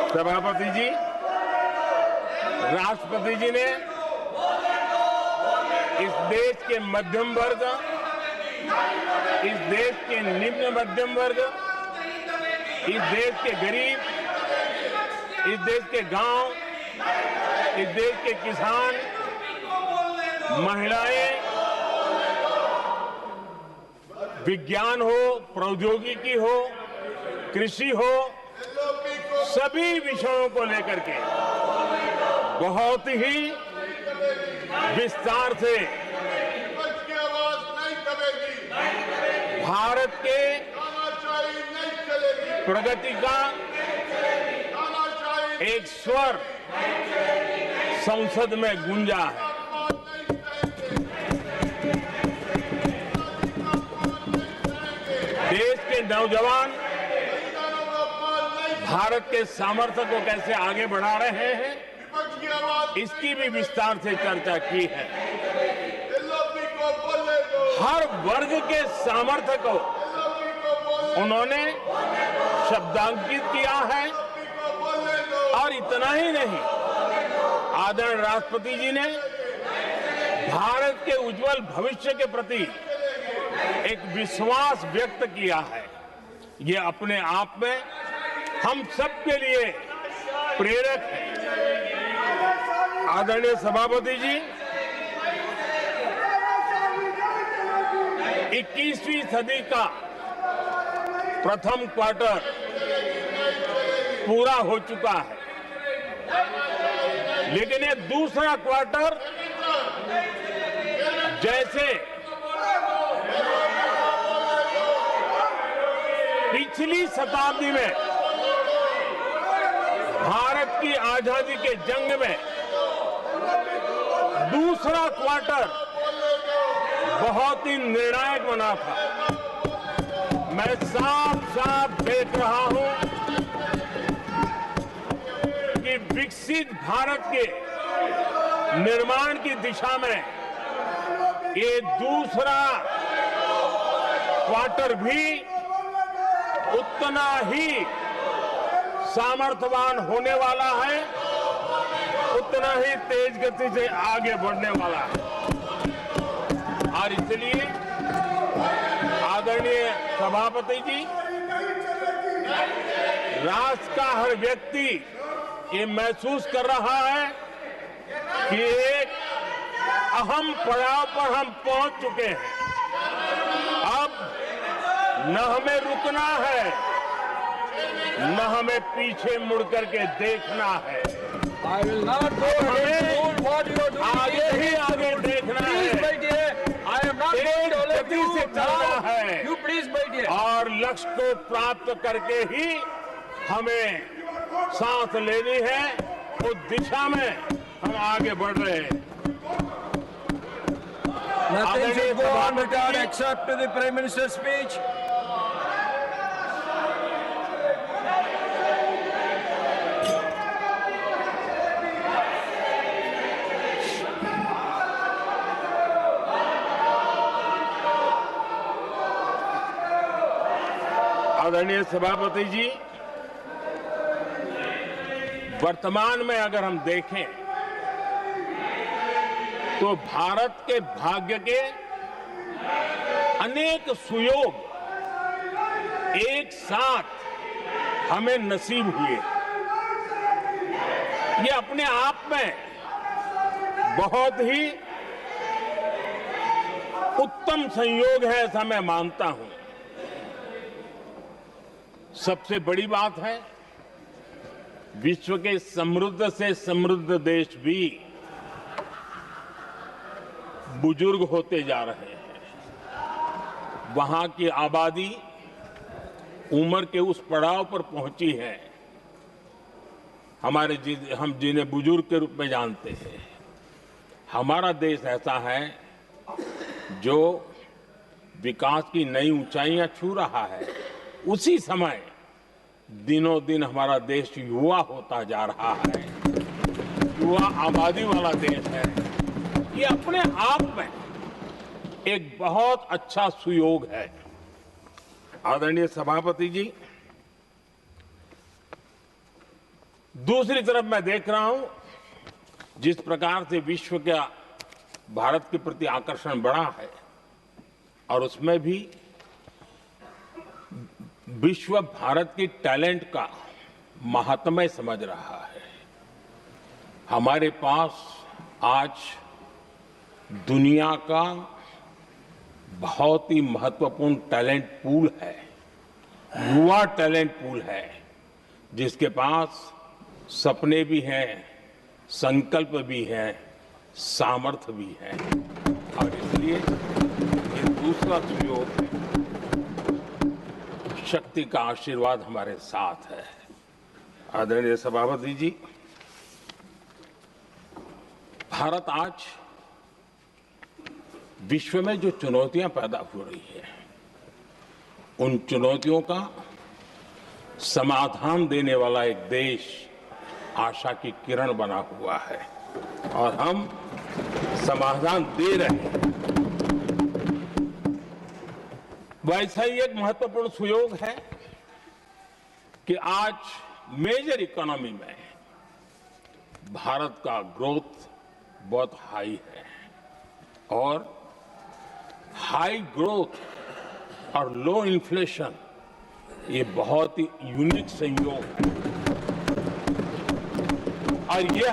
सभापति जी, राष्ट्रपति जी ने इस देश के मध्यम वर्ग, इस देश के निम्न मध्यम वर्ग, इस देश के गरीब, इस देश के गांव, इस देश के किसान, महिलाएं, विज्ञान हो, प्रौद्योगिकी हो, कृषि हो, सभी विषयों को लेकर के बहुत ही विस्तार से भारत के प्रगति का एक स्वर संसद में गूंजा है। देश के नौजवान भारत के सामर्थ्य को कैसे आगे बढ़ा रहे हैं, इसकी भी विस्तार से चर्चा की है। हर वर्ग के सामर्थ्य को उन्होंने शब्दांकित किया है और इतना ही नहीं, आदरणीय राष्ट्रपति जी ने भारत के उज्जवल भविष्य के प्रति एक विश्वास व्यक्त किया है। ये अपने आप में हम सबके लिए प्रेरक है। आदरणीय सभापति जी, 21वीं सदी का प्रथम क्वार्टर पूरा हो चुका है, लेकिन ये दूसरा क्वार्टर जैसे पिछली शताब्दी में भारत की आजादी के जंग में दूसरा क्वार्टर बहुत ही निर्णायक बना था। मैं साफ साफ देख रहा हूं कि विकसित भारत के निर्माण की दिशा में ये दूसरा क्वार्टर भी उतना ही सामर्थ्यवान होने वाला है, उतना ही तेज गति से आगे बढ़ने वाला है। और इसलिए आदरणीय सभापति जी, राष्ट्र का हर व्यक्ति ये महसूस कर रहा है कि एक अहम पड़ाव पर हम पहुंच चुके हैं। अब न हमें रुकना है, न हमें पीछे मुड़ करके देखना है। हमें आगे ही आगे देखना है, तेज गति से चलना है और लक्ष्य को प्राप्त करके ही हमें सांस लेनी है। उस दिशा में हम आगे बढ़ रहे हैं। Nothing should go on without except to the Prime Minister's speech. आदरणीय सभापति जी, वर्तमान में अगर हम देखें तो भारत के भाग्य के अनेक सुयोग एक साथ हमें नसीब हुए। ये अपने आप में बहुत ही उत्तम संयोग है, ऐसा मैं मानता हूं। सबसे बड़ी बात है, विश्व के समृद्ध से समृद्ध देश भी बुजुर्ग होते जा रहे हैं। वहां की आबादी उम्र के उस पड़ाव पर पहुंची है हम जिन्हें बुजुर्ग के रूप में जानते हैं। हमारा देश ऐसा है जो विकास की नई ऊंचाइयां छू रहा है। उसी समय दिनों दिन हमारा देश युवा होता जा रहा है, युवा आबादी वाला देश है। ये अपने आप में एक बहुत अच्छा सुयोग है। आदरणीय सभापति जी, दूसरी तरफ मैं देख रहा हूं जिस प्रकार से विश्व का भारत के प्रति आकर्षण बढ़ा है और उसमें भी विश्व भारत की टैलेंट का महात्म्य समझ रहा है। हमारे पास आज दुनिया का बहुत ही महत्वपूर्ण टैलेंट पूल है, युवा टैलेंट पूल है, जिसके पास सपने भी हैं, संकल्प भी है, सामर्थ्य भी है। और इसलिए ये दूसरा सुयोग है। शक्ति का आशीर्वाद हमारे साथ है। आदरणीय सभापति जी, भारत आज विश्व में जो चुनौतियां पैदा हो रही है, उन चुनौतियों का समाधान देने वाला एक देश आशा की किरण बना हुआ है और हम समाधान दे रहे हैं। वैसा ही एक महत्वपूर्ण सुयोग है कि आज मेजर इकोनॉमी में भारत का ग्रोथ बहुत हाई है और हाई ग्रोथ और लो इन्फ्लेशन ये बहुत ही यूनिक संयोग है और ये